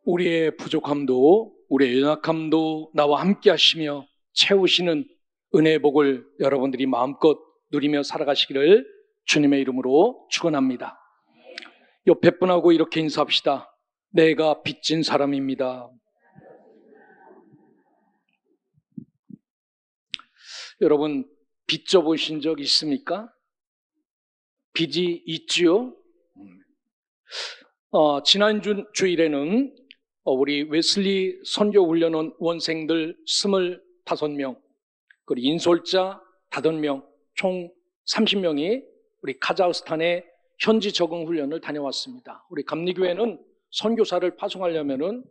우리의 부족함도 우리의 연약함도 나와 함께 하시며 채우시는 은혜의 복을 여러분들이 마음껏 누리며 살아가시기를 주님의 이름으로 축원합니다. 옆에 분하고 이렇게 인사합시다. 내가 빚진 사람입니다. 여러분, 빚 져보신 적 있습니까? 빚이 있지요? 지난 주일에는 우리 웨슬리 선교훈련원 원생들 25명, 그리고 인솔자 5명, 총 30명이 우리 카자흐스탄의 현지 적응 훈련을 다녀왔습니다. 우리 감리교회는 선교사를 파송하려면은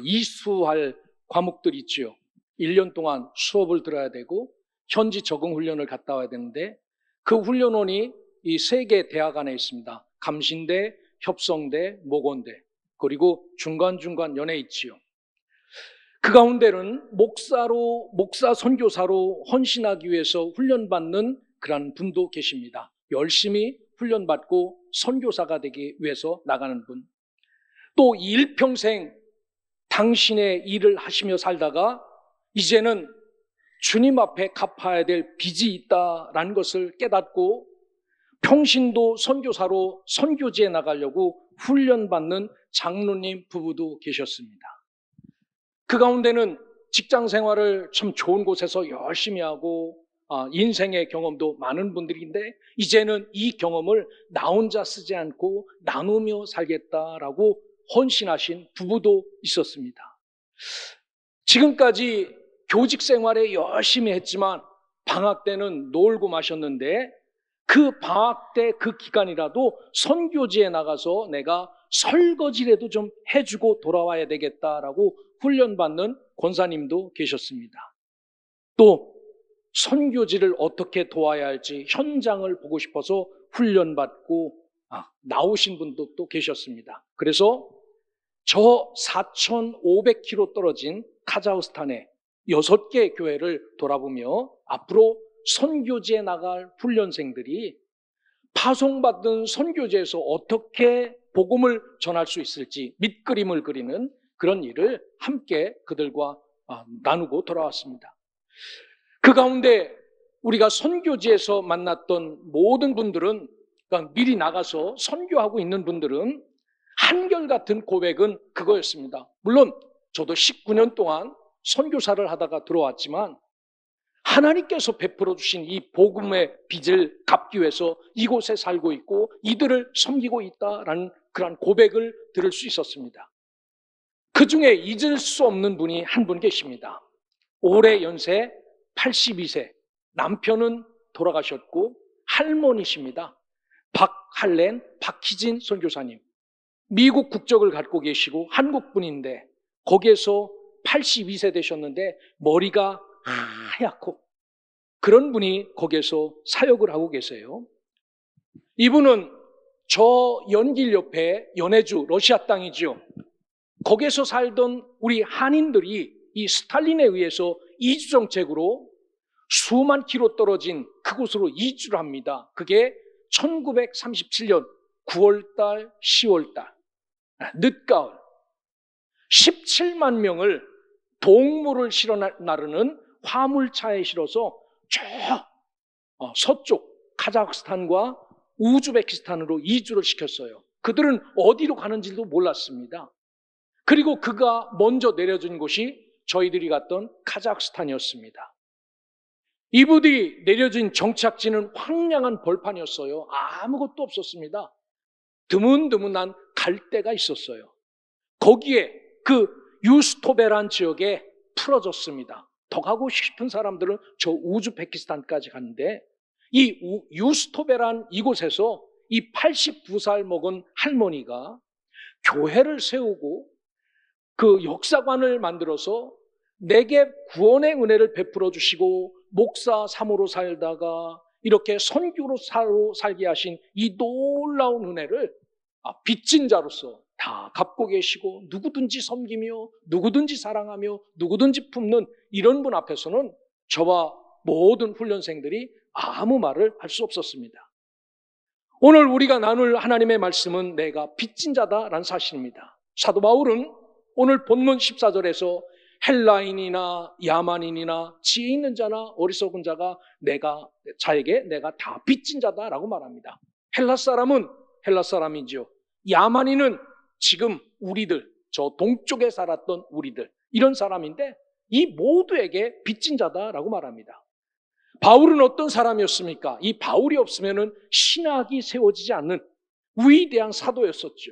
이수할 과목들이 있지요. 1년 동안 수업을 들어야 되고 현지 적응 훈련을 갔다 와야 되는데, 그 훈련원이 이 3개 대학 안에 있습니다. 감신대, 협성대, 목원대, 그리고 중간중간 연에 있지요. 그 가운데는 목사 선교사로 헌신하기 위해서 훈련받는 그런 분도 계십니다. 열심히 훈련받고 선교사가 되기 위해서 나가는 분. 또 일평생 당신의 일을 하시며 살다가 이제는 주님 앞에 갚아야 될 빚이 있다라는 것을 깨닫고 평신도 선교사로 선교지에 나가려고 훈련받는 장로님 부부도 계셨습니다. 그 가운데는 직장 생활을 참 좋은 곳에서 열심히 하고 인생의 경험도 많은 분들인데, 이제는 이 경험을 나 혼자 쓰지 않고 나누며 살겠다라고 헌신하신 부부도 있었습니다. 지금까지 교직 생활에 열심히 했지만 방학 때는 놀고 마셨는데, 그 방학 때 그 기간이라도 선교지에 나가서 내가 설거지라도 좀 해주고 돌아와야 되겠다라고 훈련받는 권사님도 계셨습니다. 또 선교지를 어떻게 도와야 할지 현장을 보고 싶어서 훈련받고 나오신 분도 또 계셨습니다. 그래서 저 4,500km 떨어진 카자흐스탄의 6개 교회를 돌아보며 앞으로 선교지에 나갈 훈련생들이 파송받은 선교지에서 어떻게 복음을 전할 수 있을지 밑그림을 그리는 그런 일을 함께 그들과 나누고 돌아왔습니다. 그 가운데 우리가 선교지에서 만났던 모든 분들은, 그러니까 미리 나가서 선교하고 있는 분들은 한결같은 고백은 그거였습니다. 물론 저도 19년 동안 선교사를 하다가 들어왔지만 하나님께서 베풀어 주신 이 복음의 빚을 갚기 위해서 이곳에 살고 있고 이들을 섬기고 있다라는 그런 고백을 들을 수 있었습니다. 그 중에 잊을 수 없는 분이 한 분 계십니다. 올해 연세 82세, 남편은 돌아가셨고 할머니십니다. 박할렌, 박희진 선교사님. 미국 국적을 갖고 계시고 한국 분인데 거기에서 82세 되셨는데 머리가 하얗고 그런 분이 거기에서 사역을 하고 계세요. 이분은 저 연길 옆에 연해주 러시아 땅이죠. 거기에서 살던 우리 한인들이 이 스탈린에 의해서 이주 정책으로 수만 킬로 떨어진 그곳으로 이주를 합니다. 그게 1937년 9월달, 10월달, 늦가을 17만 명을 동물을 실어 나르는 화물차에 실어서 저 서쪽 카자흐스탄과 우즈베키스탄으로 이주를 시켰어요. 그들은 어디로 가는지도 몰랐습니다. 그리고 그가 먼저 내려준 곳이 저희들이 갔던 카자흐스탄이었습니다. 이분들이 내려진 정착지는 황량한 벌판이었어요. 아무것도 없었습니다. 드문드문한 갈대가 있었어요. 거기에 그 유스토베란 지역에 풀어졌습니다. 더 가고 싶은 사람들은 저 우즈베키스탄까지 갔는데, 이 유스토베란 이곳에서 이 89살 먹은 할머니가 교회를 세우고 그 역사관을 만들어서 내게 구원의 은혜를 베풀어 주시고 목사 사모로 살다가 이렇게 선교로 살게 하신 이 놀라운 은혜를 빚진 자로서 다 갚고 계시고 누구든지 섬기며 누구든지 사랑하며 누구든지 품는 이런 분 앞에서는 저와 모든 훈련생들이 아무 말을 할 수 없었습니다. 오늘 우리가 나눌 하나님의 말씀은 내가 빚진 자다라는 사실입니다. 사도 바울은 오늘 본문 14절에서 헬라인이나 야만인이나 지혜 있는 자나 어리석은 자가 자에게 내가 다 빚진 자다라고 말합니다. 헬라 사람은 헬라 사람이죠. 야만인은 지금 우리들, 저 동쪽에 살았던 우리들, 이런 사람인데 이 모두에게 빚진 자다라고 말합니다. 바울은 어떤 사람이었습니까? 이 바울이 없으면 신학이 세워지지 않는 위대한 사도였었죠.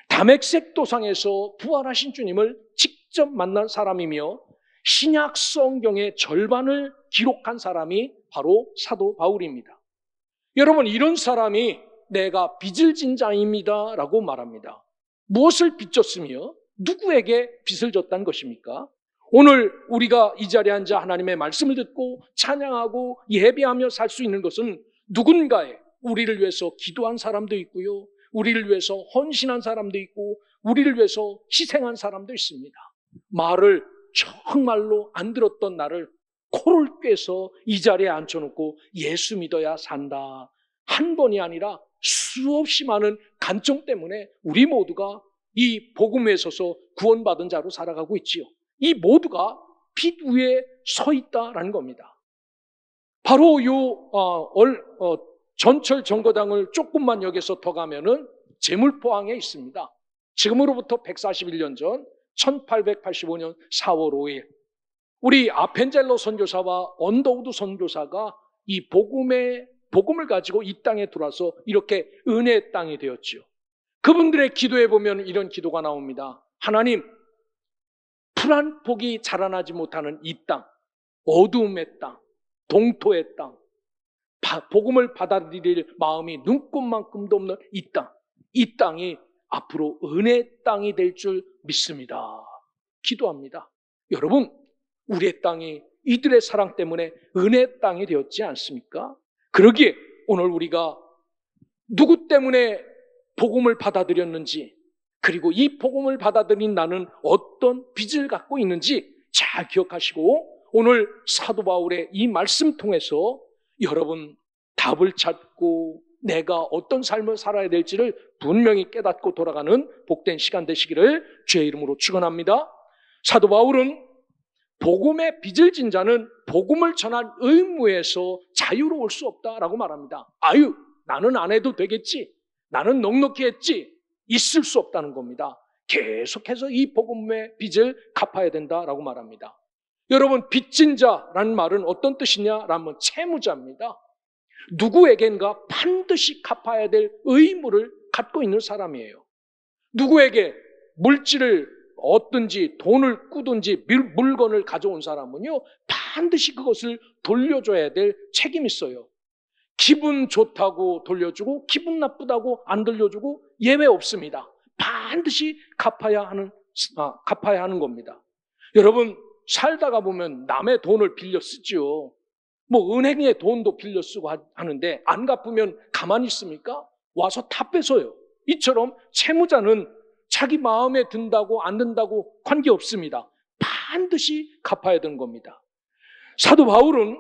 다메섹 도상에서 부활하신 주님을 직접 만난 사람이며 신약 성경의 절반을 기록한 사람이 바로 사도 바울입니다. 여러분, 이런 사람이 내가 빚을 진 자입니다 라고 말합니다. 무엇을 빚졌으며 누구에게 빚을 졌다는 것입니까? 오늘 우리가 이 자리에 앉아 하나님의 말씀을 듣고 찬양하고 예배하며 살 수 있는 것은 누군가의 우리를 위해서 기도한 사람도 있고요, 우리를 위해서 헌신한 사람도 있고 우리를 위해서 희생한 사람도 있습니다. 말을 정말로 안 들었던 나를 코를 꿰서 이 자리에 앉혀놓고 예수 믿어야 산다, 한 번이 아니라 수없이 많은 간증 때문에 우리 모두가 이 복음에 서서 구원받은 자로 살아가고 있지요. 이 모두가 빚 위에 서 있다라는 겁니다. 바로 전철 정거장을 조금만 여기서 더 가면은 제물포항에 있습니다. 지금으로부터 141년 전 1885년 4월 5일 우리 아펜젤로 선교사와 언더우드 선교사가 이 복음을 가지고 이 땅에 들어와서 이렇게 은혜의 땅이 되었죠. 그분들의 기도에 보면 이런 기도가 나옵니다. 하나님, 풀 한 폭이 자라나지 못하는 이 땅, 어두움의 땅, 동토의 땅, 복음을 받아들일 마음이 눈꼽만큼도 없는 이 땅이 앞으로 은혜의 땅이 될 줄 믿습니다. 기도합니다. 여러분, 우리의 땅이 이들의 사랑 때문에 은혜의 땅이 되었지 않습니까? 그러기에 오늘 우리가 누구 때문에 복음을 받아들였는지, 그리고 이 복음을 받아들인 나는 어떤 빚을 갖고 있는지 잘 기억하시고 오늘 사도 바울의 이 말씀 통해서 여러분 답을 찾고 내가 어떤 삶을 살아야 될지를 분명히 깨닫고 돌아가는 복된 시간 되시기를 주의 이름으로 축원합니다. 사도 바울은 복음의 빚을 진 자는 복음을 전할 의무에서 자유로울 수 없다라고 말합니다. 나는 안 해도 되겠지, 나는 넉넉히 했지, 있을 수 없다는 겁니다. 계속해서 이 복음의 빚을 갚아야 된다라고 말합니다. 여러분, 빚진 자라는 말은 어떤 뜻이냐라면 채무자입니다. 누구에겐가 반드시 갚아야 될 의무를 갖고 있는 사람이에요. 누구에게 물질을 얻든지 돈을 꾸든지 물건을 가져온 사람은요, 반드시 그것을 돌려줘야 될 책임이 있어요. 기분 좋다고 돌려주고 기분 나쁘다고 안 돌려주고 예외 없습니다. 반드시 갚아야 하는 겁니다. 여러분, 살다가 보면 남의 돈을 빌려 쓰죠. 은행에 돈도 빌려 쓰고 하는데 안 갚으면 가만히 있습니까? 와서 다 뺏어요. 이처럼 채무자는 자기 마음에 든다고 안 든다고 관계없습니다. 반드시 갚아야 되는 겁니다. 사도 바울은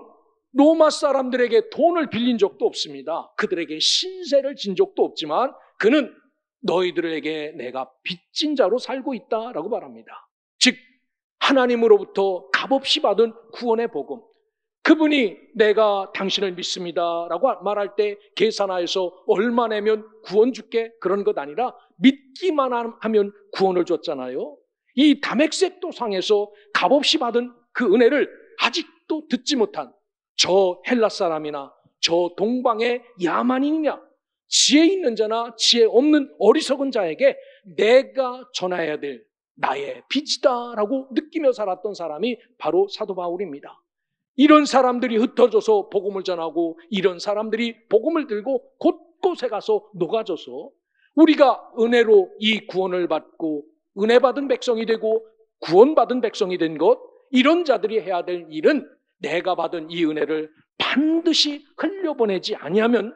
로마 사람들에게 돈을 빌린 적도 없습니다. 그들에게 신세를 진 적도 없지만 그는 너희들에게 내가 빚진 자로 살고 있다라고 말합니다. 즉 하나님으로부터 값없이 받은 구원의 복음, 그분이 내가 당신을 믿습니다라고 말할 때 계산하여서 얼마 내면 구원 줄게 그런 것 아니라 믿기만 하면 구원을 줬잖아요. 이 다메섹 도상에서 값없이 받은 그 은혜를 아직도 듣지 못한 저 헬라 사람이나 저 동방의 야만인이냐, 지혜 있는 자나 지혜 없는 어리석은 자에게 내가 전해야 될 나의 빚이다라고 느끼며 살았던 사람이 바로 사도 바울입니다. 이런 사람들이 흩어져서 복음을 전하고 이런 사람들이 복음을 들고 곳곳에 가서 녹아져서 우리가 은혜로 이 구원을 받고 은혜 받은 백성이 되고 구원받은 백성이 된 것, 이런 자들이 해야 될 일은 내가 받은 이 은혜를 반드시 흘려보내지 아니하면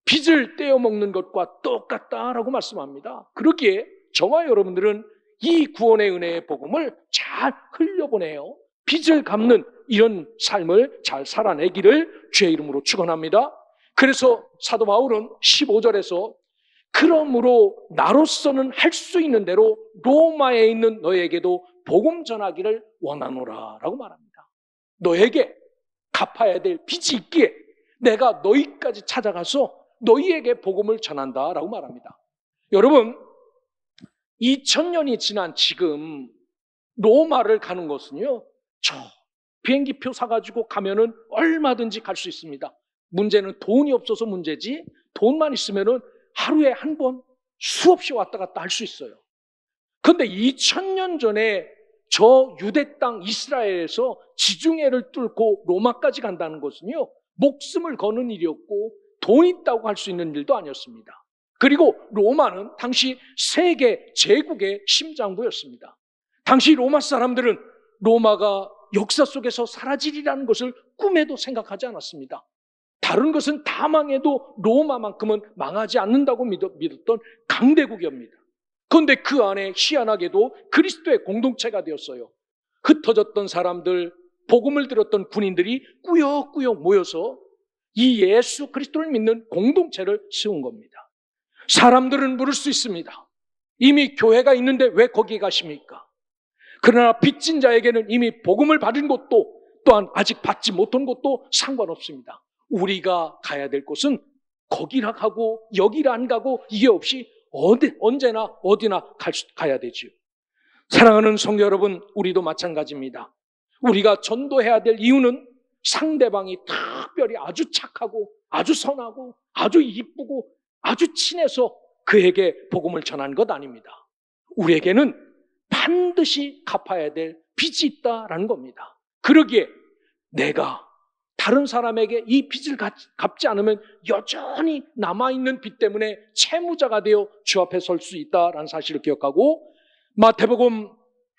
빚을 떼어먹는 것과 똑같다라고 말씀합니다. 그렇기에 저와 여러분들은 이 구원의 은혜의 복음을 잘 흘려보내요. 빚을 갚는 이런 삶을 잘 살아내기를 주의 이름으로 축원합니다. 그래서 사도 바울은 15절에서 그러므로 나로서는 할 수 있는 대로 로마에 있는 너에게도 복음 전하기를 원하노라 라고 말합니다. 너에게 갚아야 될 빚이 있기에 내가 너희까지 찾아가서 너희에게 복음을 전한다 라고 말합니다. 여러분, 2000년이 지난 지금 로마를 가는 것은요, 저 비행기표 사가지고 가면은 얼마든지 갈 수 있습니다. 문제는 돈이 없어서 문제지, 돈만 있으면은 하루에 한 번 수없이 왔다 갔다 할 수 있어요. 그런데 2000년 전에 저 유대 땅 이스라엘에서 지중해를 뚫고 로마까지 간다는 것은요, 목숨을 거는 일이었고 돈 있다고 할 수 있는 일도 아니었습니다. 그리고 로마는 당시 세계 제국의 심장부였습니다. 당시 로마 사람들은 로마가 역사 속에서 사라지리라는 것을 꿈에도 생각하지 않았습니다. 다른 것은 다 망해도 로마만큼은 망하지 않는다고 믿었던 강대국이옵니다. 그런데 그 안에 희한하게도 그리스도의 공동체가 되었어요. 흩어졌던 사람들, 복음을 들었던 군인들이 꾸역꾸역 모여서 이 예수 그리스도를 믿는 공동체를 세운 겁니다. 사람들은 물을 수 있습니다. 이미 교회가 있는데 왜 거기에 가십니까? 그러나 빚진 자에게는 이미 복음을 받은 곳도 또한 아직 받지 못한 곳도 상관없습니다. 우리가 가야 될 곳은 거기라 가고 여기라 안 가고 이게 없이 언제나 어디나 가야 되지요. 사랑하는 성도 여러분, 우리도 마찬가지입니다. 우리가 전도해야 될 이유는 상대방이 특별히 아주 착하고 아주 선하고 아주 이쁘고 아주 친해서 그에게 복음을 전하는 것 아닙니다. 우리에게는 반드시 갚아야 될 빚이 있다라는 겁니다. 그러기에 내가 다른 사람에게 이 빚을 갚지 않으면 여전히 남아있는 빚 때문에 채무자가 되어 주 앞에 설 수 있다라는 사실을 기억하고, 마태복음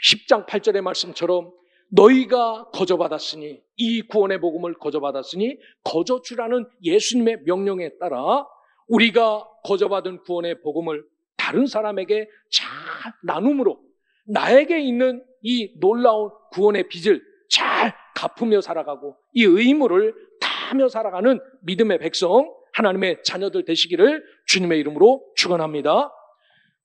10장 8절의 말씀처럼 너희가 거저받았으니, 이 구원의 복음을 거저받았으니 거저주라는 예수님의 명령에 따라 우리가 거저받은 구원의 복음을 다른 사람에게 잘 나눔으로 나에게 있는 이 놀라운 구원의 빚을 잘 갚으며 살아가고 이 의무를 다하며 살아가는 믿음의 백성, 하나님의 자녀들 되시기를 주님의 이름으로 축원합니다.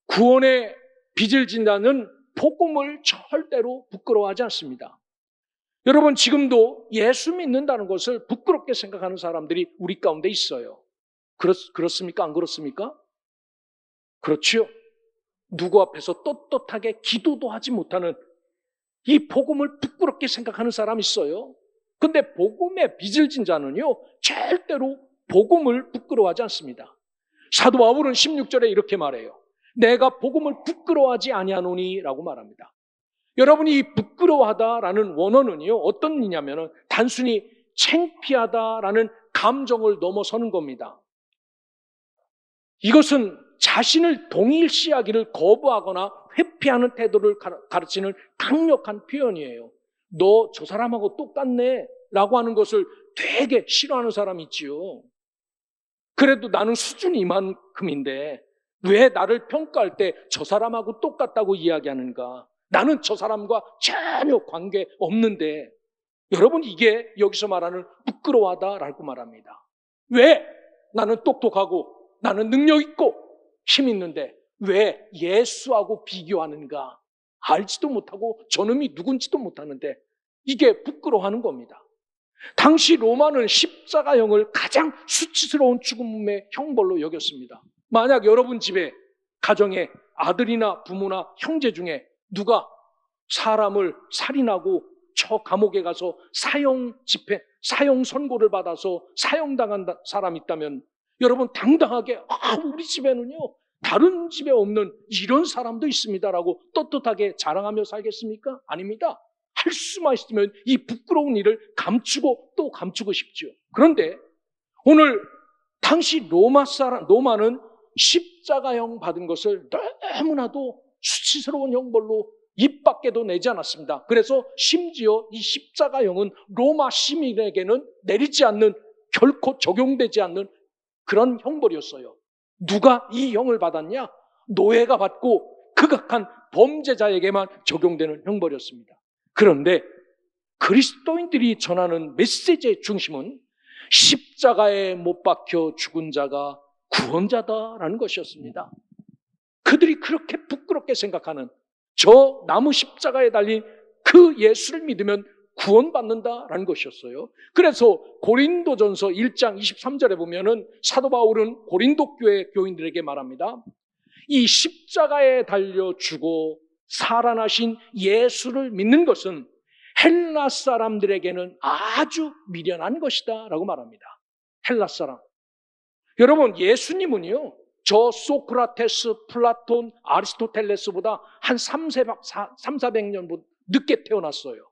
구원의 빚을 진다는 복음을 절대로 부끄러워하지 않습니다. 여러분, 지금도 예수 믿는다는 것을 부끄럽게 생각하는 사람들이 우리 가운데 있어요. 그렇습니까? 안 그렇습니까? 그렇죠. 누구 앞에서 떳떳하게 기도도 하지 못하는 이 복음을 부끄럽게 생각하는 사람이 있어요. 근데 복음의 빚을 진 자는요, 절대로 복음을 부끄러워하지 않습니다. 사도 바울은 16절에 이렇게 말해요. 내가 복음을 부끄러워하지 아니하노니 라고 말합니다. 여러분이 이 부끄러워하다라는 원어는요, 어떤 의미냐면 단순히 창피하다라는 감정을 넘어서는 겁니다. 이것은 자신을 동일시하기를 거부하거나 회피하는 태도를 가르치는 강력한 표현이에요. 너 저 사람하고 똑같네 라고 하는 것을 되게 싫어하는 사람이 있지요. 그래도 나는 수준이 이만큼인데 왜 나를 평가할 때 저 사람하고 똑같다고 이야기하는가? 나는 저 사람과 전혀 관계 없는데. 여러분, 이게 여기서 말하는 부끄러워하다라고 말합니다. 왜? 나는 똑똑하고 나는 능력 있고 힘 있는데 왜 예수하고 비교하는가? 알지도 못하고 저놈이 누군지도 못하는데 이게 부끄러워하는 겁니다. 당시 로마는 십자가형을 가장 수치스러운 죽음의 형벌로 여겼습니다. 만약 여러분 집에 가정에 아들이나 부모나 형제 중에 누가 사람을 살인하고 저 감옥에 가서 사형 선고를 받아서 사형당한 사람이 있다면 여러분 당당하게 우리 집에는요 다른 집에 없는 이런 사람도 있습니다라고 떳떳하게 자랑하며 살겠습니까? 아닙니다. 할 수만 있으면 이 부끄러운 일을 감추고 또 감추고 싶죠. 그런데 오늘 당시 로마는 십자가형 받은 것을 너무나도 수치스러운 형벌로 입 밖에도 내지 않았습니다. 그래서 심지어 이 십자가형은 로마 시민에게는 내리지 않는, 결코 적용되지 않는 그런 형벌이었어요. 누가 이 형을 받았냐? 노예가 받고 극악한 범죄자에게만 적용되는 형벌이었습니다. 그런데 그리스도인들이 전하는 메시지의 중심은 십자가에 못 박혀 죽은 자가 구원자다라는 것이었습니다. 그들이 그렇게 부끄럽게 생각하는 저 나무 십자가에 달린 그 예수를 믿으면 구원받는다라는 것이었어요. 그래서 고린도전서 1장 23절에 보면은 사도 바울은 고린도 교회 교인들에게 말합니다. 이 십자가에 달려 죽어 살아나신 예수를 믿는 것은 헬라 사람들에게는 아주 미련한 것이다 라고 말합니다. 헬라 사람. 여러분, 예수님은요, 저 소크라테스, 플라톤, 아리스토텔레스보다 한 400년 늦게 태어났어요.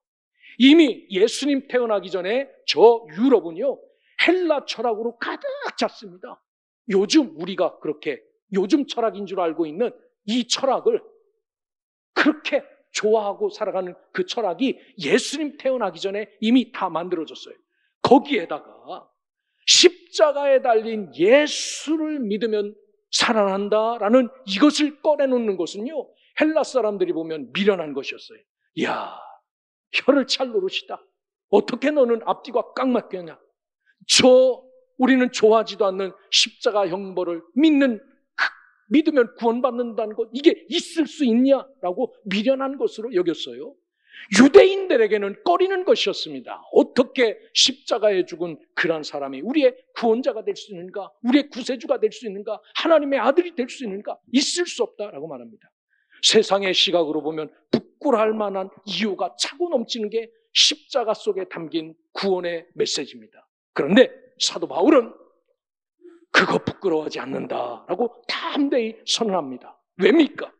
이미 예수님 태어나기 전에 저 유럽은요, 헬라 철학으로 가득 찼습니다. 요즘 우리가 그렇게 요즘 철학인 줄 알고 있는 이 철학을 그렇게 좋아하고 살아가는 그 철학이 예수님 태어나기 전에 이미 다 만들어졌어요. 거기에다가 십자가에 달린 예수를 믿으면 살아난다라는 이것을 꺼내놓는 것은요, 헬라 사람들이 보면 미련한 것이었어요. 이야, 혀를 찰 노릇이다. 어떻게 너는 앞뒤가 깡 맞겠냐? 우리는 좋아하지도 않는 십자가 형벌을 믿으면 구원받는다는 것, 이게 있을 수 있냐라고 미련한 것으로 여겼어요. 유대인들에게는 꺼리는 것이었습니다. 어떻게 십자가에 죽은 그런 사람이 우리의 구원자가 될 수 있는가? 우리의 구세주가 될 수 있는가? 하나님의 아들이 될 수 있는가? 있을 수 없다라고 말합니다. 세상의 시각으로 보면 부끄러워할 만한 이유가 차고 넘치는 게 십자가 속에 담긴 구원의 메시지입니다. 그런데 사도 바울은 그거 부끄러워하지 않는다라고 담대히 선언합니다. 왜입니까?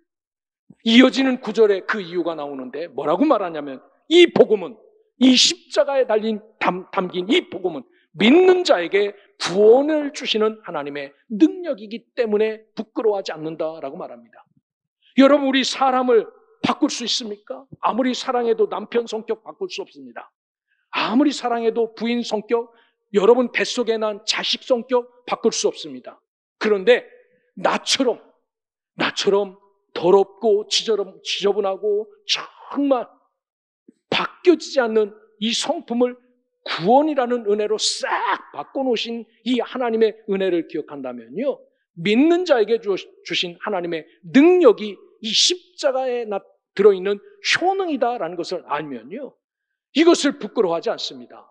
이어지는 구절에 그 이유가 나오는데 뭐라고 말하냐면, 이 복음은, 이 십자가에 담긴 이 복음은 믿는 자에게 구원을 주시는 하나님의 능력이기 때문에 부끄러워하지 않는다라고 말합니다. 여러분, 우리 사람을 바꿀 수 있습니까? 아무리 사랑해도 남편 성격 바꿀 수 없습니다. 아무리 사랑해도 부인 성격, 여러분 뱃속에 난 자식 성격 바꿀 수 없습니다. 그런데 나처럼 더럽고 지저분하고 정말 바뀌어지지 않는 이 성품을 구원이라는 은혜로 싹 바꿔놓으신 이 하나님의 은혜를 기억한다면요, 믿는 자에게 주신 하나님의 능력이 이 십자가에 들어있는 효능이다라는 것을 알면요, 이것을 부끄러워하지 않습니다.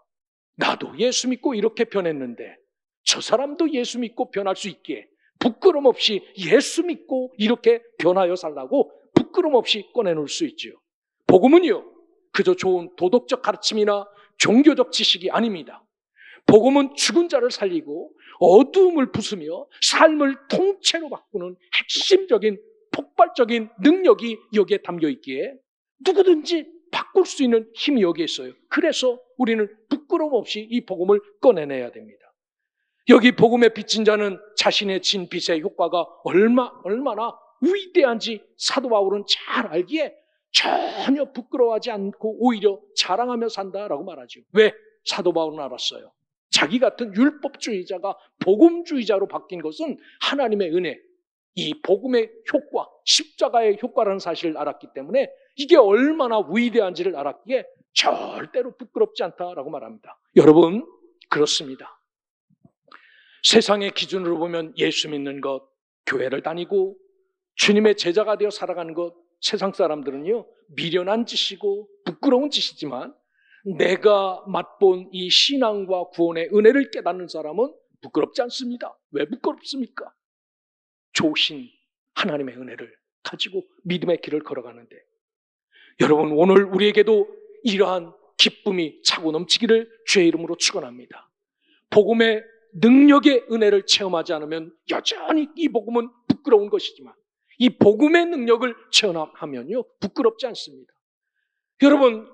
나도 예수 믿고 이렇게 변했는데 저 사람도 예수 믿고 변할 수 있기에 부끄럼 없이 예수 믿고 이렇게 변하여 살라고 부끄럼 없이 꺼내놓을 수 있지요. 복음은요, 그저 좋은 도덕적 가르침이나 종교적 지식이 아닙니다. 복음은 죽은 자를 살리고 어두움을 부수며 삶을 통째로 바꾸는 핵심적인 폭발적인 능력이 여기에 담겨 있기에 누구든지 바꿀 수 있는 힘이 여기에 있어요. 그래서 우리는 부끄러움 없이 이 복음을 꺼내내야 됩니다. 여기 복음에 빚진 자는 자신의 진 빚의 효과가 얼마나 위대한지 사도 바울은 잘 알기에 전혀 부끄러워하지 않고 오히려 자랑하며 산다라고 말하죠. 왜? 사도 바울은 알았어요. 자기 같은 율법주의자가 복음주의자로 바뀐 것은 하나님의 은혜, 이 복음의 효과, 십자가의 효과라는 사실을 알았기 때문에 이게 얼마나 위대한지를 알았기에 절대로 부끄럽지 않다라고 말합니다. 여러분, 그렇습니다. 세상의 기준으로 보면 예수 믿는 것, 교회를 다니고 주님의 제자가 되어 살아가는 것, 세상 사람들은요, 미련한 짓이고 부끄러운 짓이지만 내가 맛본 이 신앙과 구원의 은혜를 깨닫는 사람은 부끄럽지 않습니다. 왜 부끄럽습니까? 좋으신 하나님의 은혜를 가지고 믿음의 길을 걸어가는데, 여러분, 오늘 우리에게도 이러한 기쁨이 차고 넘치기를 주의 이름으로 축원합니다. 복음의 능력의 은혜를 체험하지 않으면 여전히 이 복음은 부끄러운 것이지만 이 복음의 능력을 체험하면요, 부끄럽지 않습니다. 여러분,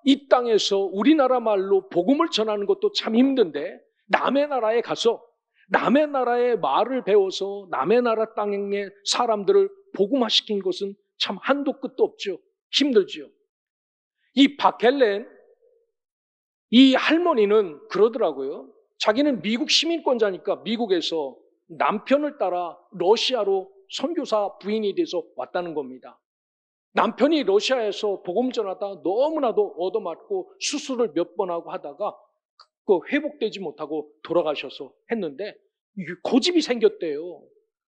이 땅에서 우리나라 말로 복음을 전하는 것도 참 힘든데 남의 나라에 가서 남의 나라의 말을 배워서 남의 나라 땅의 사람들을 복음화시킨 것은 참 한도 끝도 없죠. 힘들죠. 이 박헬렌, 이 할머니는 그러더라고요. 자기는 미국 시민권자니까 미국에서 남편을 따라 러시아로 선교사 부인이 돼서 왔다는 겁니다. 남편이 러시아에서 복음 전하다 너무나도 얻어맞고 수술을 몇 번 하고 하다가 회복되지 못하고 돌아가셔서 했는데 고집이 생겼대요.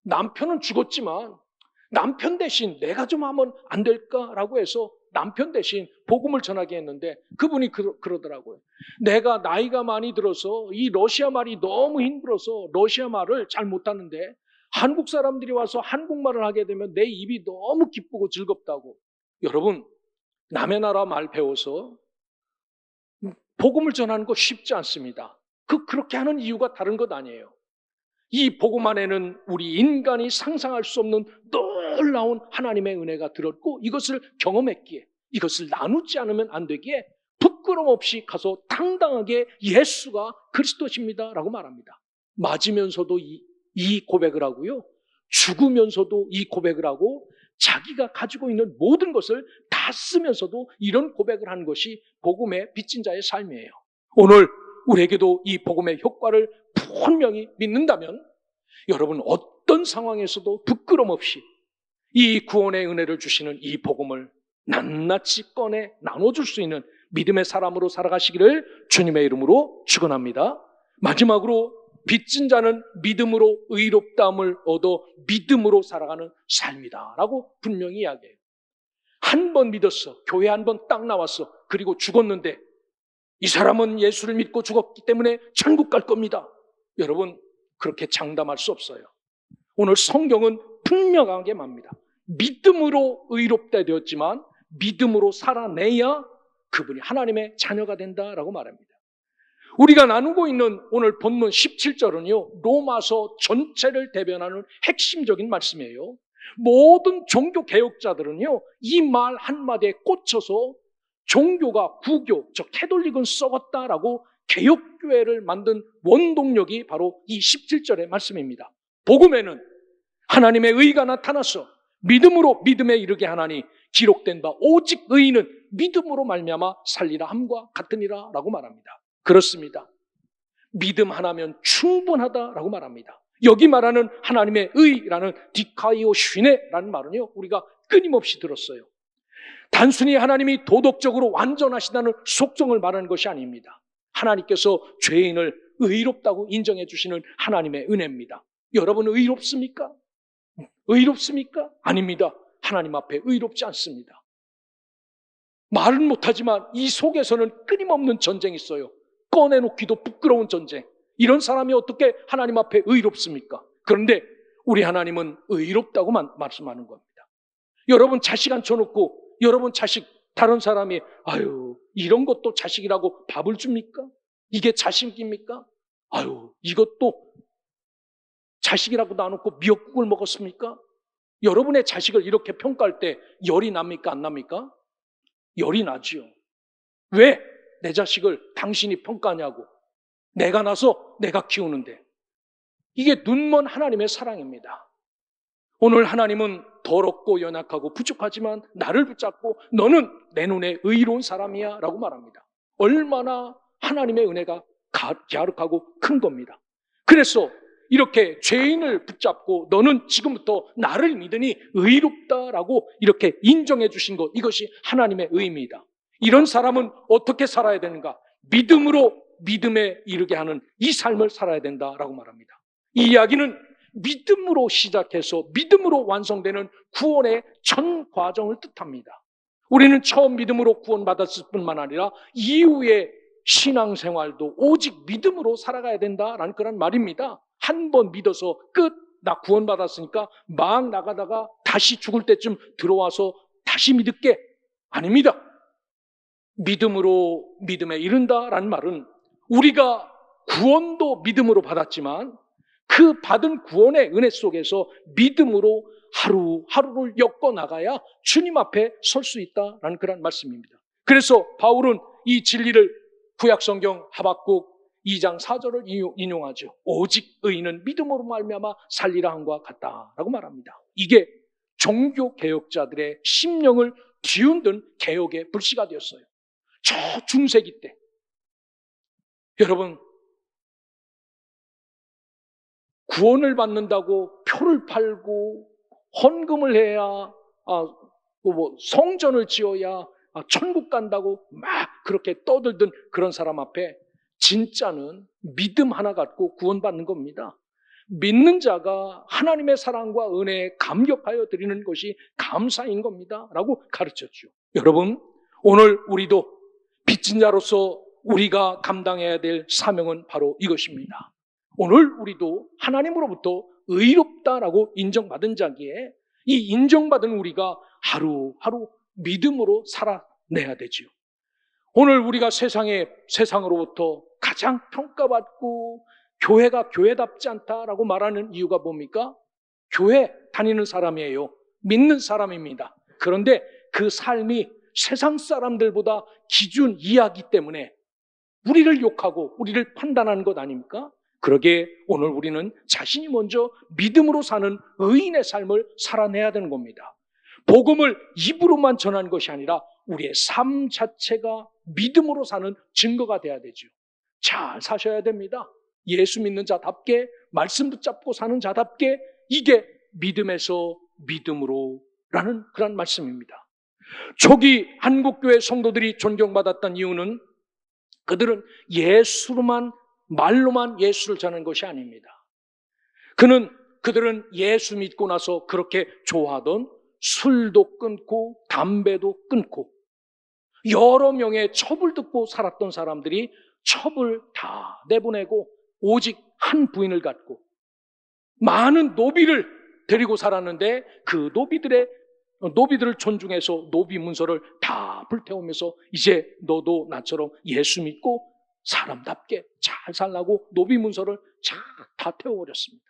남편은 죽었지만 남편 대신 내가 좀 하면 안 될까라고 해서 남편 대신 복음을 전하게 했는데 그분이 그러더라고요. 내가 나이가 많이 들어서 이 러시아 말이 너무 힘들어서 러시아 말을 잘 못하는데 한국 사람들이 와서 한국말을 하게 되면 내 입이 너무 기쁘고 즐겁다고. 여러분, 남의 나라 말 배워서 복음을 전하는 거 쉽지 않습니다. 그렇게 하는 이유가 다른 것 아니에요. 이 복음 안에는 우리 인간이 상상할 수 없는 놀라운 하나님의 은혜가 들었고 이것을 경험했기에 이것을 나누지 않으면 안 되기에 부끄럼 없이 가서 당당하게 예수가 그리스도십니다 라고 말합니다. 맞으면서도 이 고백을 하고요. 죽으면서도 이 고백을 하고 자기가 가지고 있는 모든 것을 다 쓰면서도 이런 고백을 하는 것이 복음의 빚진 자의 삶이에요. 오늘 우리에게도 이 복음의 효과를 분명히 믿는다면 여러분 어떤 상황에서도 부끄럼 없이 이 구원의 은혜를 주시는 이 복음을 낱낱이 꺼내 나눠줄 수 있는 믿음의 사람으로 살아가시기를 주님의 이름으로 축원합니다. 마지막으로 빚진 자는 믿음으로 의롭다함을 얻어 믿음으로 살아가는 삶이다 라고 분명히 이야기해요. 한 번 믿었어. 교회 한 번 딱 나왔어. 그리고 죽었는데 이 사람은 예수를 믿고 죽었기 때문에 천국 갈 겁니다. 여러분 그렇게 장담할 수 없어요. 오늘 성경은 분명하게 말합니다. 믿음으로 의롭다 되었지만 믿음으로 살아내야 그분이 하나님의 자녀가 된다라고 말합니다. 우리가 나누고 있는 오늘 본문 17절은요. 로마서 전체를 대변하는 핵심적인 말씀이에요. 모든 종교개혁자들은요. 이 말 한마디에 꽂혀서 종교가 구교, 캐톨릭은 썩었다라고 개혁교회를 만든 원동력이 바로 이 17절의 말씀입니다. 복음에는 하나님의 의가 나타나서 믿음으로 믿음에 이르게 하나니 기록된 바 오직 의인은 믿음으로 말미암아 살리라 함과 같으니라 라고 말합니다. 그렇습니다. 믿음 하나면 충분하다라고 말합니다. 여기 말하는 하나님의 의라는 디카이오 슈네라는 말은요 우리가 끊임없이 들었어요. 단순히 하나님이 도덕적으로 완전하시다는 속성을 말하는 것이 아닙니다. 하나님께서 죄인을 의롭다고 인정해 주시는 하나님의 은혜입니다. 여러분 의롭습니까? 의롭습니까? 아닙니다. 하나님 앞에 의롭지 않습니다. 말은 못하지만 이 속에서는 끊임없는 전쟁이 있어요. 꺼내놓기도 부끄러운 전쟁. 이런 사람이 어떻게 하나님 앞에 의롭습니까? 그런데 우리 하나님은 의롭다고만 말씀하는 겁니다. 여러분 자식 앉혀놓고 여러분 자식 다른 사람이 아유 이런 것도 자식이라고 밥을 줍니까? 이게 자식입니까? 아유 이것도 자식이라고 놔놓고 미역국을 먹었습니까? 여러분의 자식을 이렇게 평가할 때 열이 납니까? 안 납니까? 열이 나지요. 왜 내 자식을 당신이 평가하냐고. 내가 나서 내가 키우는데. 이게 눈먼 하나님의 사랑입니다. 오늘 하나님은 더럽고 연약하고 부족하지만 나를 붙잡고 너는 내 눈에 의로운 사람이야 라고 말합니다. 얼마나 하나님의 은혜가 갸륵하고 큰 겁니다. 그래서 이렇게 죄인을 붙잡고 너는 지금부터 나를 믿으니 의롭다라고 이렇게 인정해 주신 것, 이것이 하나님의 의입니다. 이런 사람은 어떻게 살아야 되는가? 믿음으로 믿음에 이르게 하는 이 삶을 살아야 된다라고 말합니다. 이 이야기는 믿음으로 시작해서 믿음으로 완성되는 구원의 전 과정을 뜻합니다. 우리는 처음 믿음으로 구원받았을 뿐만 아니라 이후의 신앙생활도 오직 믿음으로 살아가야 된다라는 그런 말입니다. 한 번 믿어서 끝, 나 구원받았으니까 막 나가다가 다시 죽을 때쯤 들어와서 다시 믿을게. 아닙니다. 믿음으로 믿음에 이른다라는 말은 우리가 구원도 믿음으로 받았지만 그 받은 구원의 은혜 속에서 믿음으로 하루하루를 엮어나가야 주님 앞에 설 수 있다라는 그런 말씀입니다. 그래서 바울은 이 진리를 구약성경 하박국 2장 4절을 인용하죠. 오직 의인은 믿음으로 말미암아 살리라 함과 같다라고 말합니다. 이게 종교개혁자들의 심령을 뒤흔든 개혁의 불씨가 되었어요. 저 중세기 때 여러분 구원을 받는다고 표를 팔고 헌금을 해야 성전을 지어야 천국 간다고 막 그렇게 떠들던 그런 사람 앞에 진짜는 믿음 하나 갖고 구원받는 겁니다. 믿는 자가 하나님의 사랑과 은혜에 감격하여 드리는 것이 감사인 겁니다 라고 가르쳤죠. 여러분, 오늘 우리도 빚진 자로서 우리가 감당해야 될 사명은 바로 이것입니다. 오늘 우리도 하나님으로부터 의롭다라고 인정받은 자기에 이 인정받은 우리가 하루하루 믿음으로 살아내야 되지요. 오늘 우리가 세상으로부터 가장 평가받고 교회가 교회답지 않다라고 말하는 이유가 뭡니까? 교회 다니는 사람이에요. 믿는 사람입니다. 그런데 그 삶이 세상 사람들보다 기준 이하기 때문에 우리를 욕하고 우리를 판단하는 것 아닙니까? 그러기에 오늘 우리는 자신이 먼저 믿음으로 사는 의인의 삶을 살아내야 되는 겁니다. 복음을 입으로만 전하는 것이 아니라 우리의 삶 자체가 믿음으로 사는 증거가 돼야 되죠. 잘 사셔야 됩니다. 예수 믿는 자답게, 말씀 붙잡고 사는 자답게, 이게 믿음에서 믿음으로라는 그런 말씀입니다. 초기 한국교회 성도들이 존경받았던 이유는 그들은 예수로만, 말로만 예수를 전하는 것이 아닙니다. 그들은 예수 믿고 나서 그렇게 좋아하던 술도 끊고 담배도 끊고 여러 명의 첩을 듣고 살았던 사람들이 첩을 다 내보내고 오직 한 부인을 갖고 많은 노비를 데리고 살았는데 그 노비들을 존중해서 노비 문서를 다 불태우면서 이제 너도 나처럼 예수 믿고 사람답게 잘 살라고 노비 문서를 다 태워버렸습니다.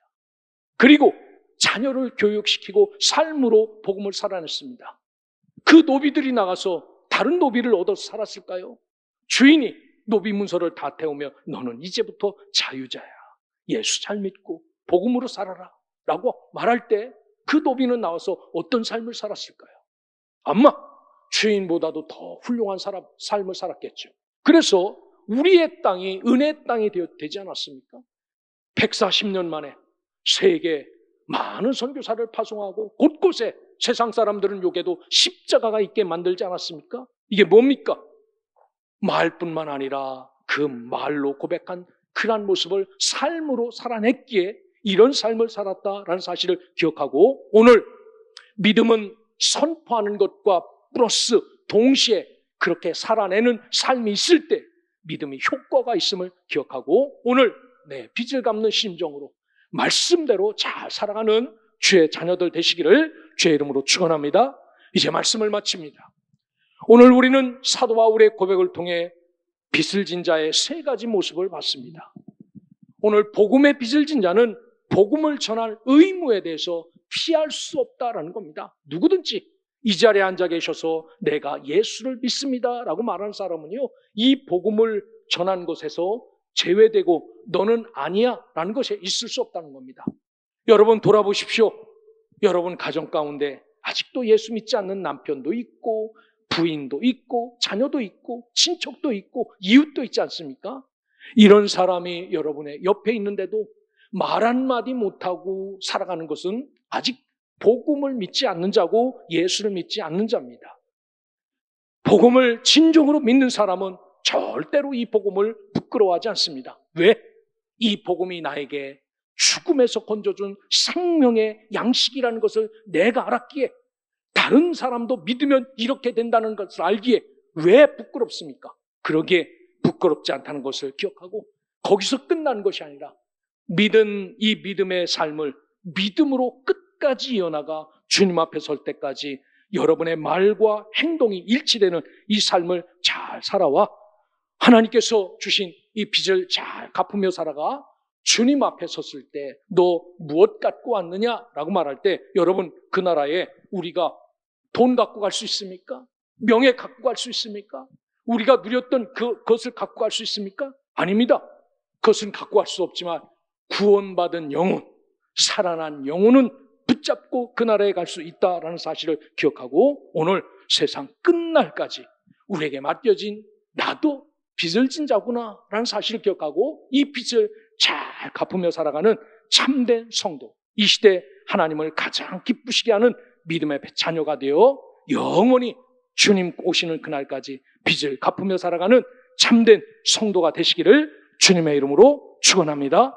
그리고 자녀를 교육시키고 삶으로 복음을 살아냈습니다. 그 노비들이 나가서 다른 노비를 얻어서 살았을까요? 주인이 노비 문서를 다 태우며 너는 이제부터 자유자야. 예수 잘 믿고 복음으로 살아라 라고 말할 때 그 노비는 나와서 어떤 삶을 살았을까요? 아마 주인보다도 더 훌륭한 삶을 살았겠죠. 그래서 우리의 땅이 은혜의 땅이 되지 않았습니까? 140년 만에 세계 많은 선교사를 파송하고 곳곳에 세상 사람들은 요게도 십자가가 있게 만들지 않았습니까? 이게 뭡니까? 말뿐만 아니라 그 말로 고백한 그런 모습을 삶으로 살아냈기에 이런 삶을 살았다라는 사실을 기억하고 오늘 믿음은 선포하는 것과 플러스 동시에 그렇게 살아내는 삶이 있을 때 믿음이 효과가 있음을 기억하고 오늘 빚을 갚는 심정으로 말씀대로 잘 살아가는 주의 자녀들 되시기를 주의 이름으로 축원합니다. 이제 말씀을 마칩니다. 오늘 우리는 사도 바울의 고백을 통해 빚을 진 자의 세 가지 모습을 봤습니다. 오늘 복음의 빚을 진 자는 복음을 전할 의무에 대해서 피할 수 없다라는 겁니다. 누구든지 이 자리에 앉아 계셔서 내가 예수를 믿습니다 라고 말하는 사람은요, 이 복음을 전한 것에서 제외되고 너는 아니야 라는 것에 있을 수 없다는 겁니다. 여러분 돌아보십시오. 여러분 가정 가운데 아직도 예수 믿지 않는 남편도 있고 부인도 있고 자녀도 있고 친척도 있고 이웃도 있지 않습니까? 이런 사람이 여러분의 옆에 있는데도 말 한마디 못하고 살아가는 것은 아직 복음을 믿지 않는 자고 예수를 믿지 않는 자입니다. 복음을 진정으로 믿는 사람은 절대로 이 복음을 부끄러워하지 않습니다. 왜? 이 복음이 나에게 죽음에서 건져준 생명의 양식이라는 것을 내가 알았기에 다른 사람도 믿으면 이렇게 된다는 것을 알기에 왜 부끄럽습니까? 그러기에 부끄럽지 않다는 것을 기억하고 거기서 끝나는 것이 아니라 믿은 이 믿음의 삶을 믿음으로 끝까지 이어나가 주님 앞에 설 때까지 여러분의 말과 행동이 일치되는 이 삶을 잘 살아와 하나님께서 주신 이 빚을 잘 갚으며 살아가 주님 앞에 섰을 때 너 무엇 갖고 왔느냐라고 말할 때 여러분 그 나라에 우리가 돈 갖고 갈 수 있습니까? 명예 갖고 갈 수 있습니까? 우리가 누렸던 그것을 갖고 갈 수 있습니까? 아닙니다. 그것은 갖고 갈 수 없지만 구원받은 영혼, 살아난 영혼은 붙잡고 그 나라에 갈 수 있다라는 사실을 기억하고 오늘 세상 끝날까지 우리에게 맡겨진 나도 빚을 진 자구나 라는 사실을 기억하고 이 빚을 잘 갚으며 살아가는 참된 성도, 이 시대 하나님을 가장 기쁘시게 하는 믿음의 자녀가 되어 영원히 주님 오시는 그날까지 빚을 갚으며 살아가는 참된 성도가 되시기를 주님의 이름으로 축원합니다.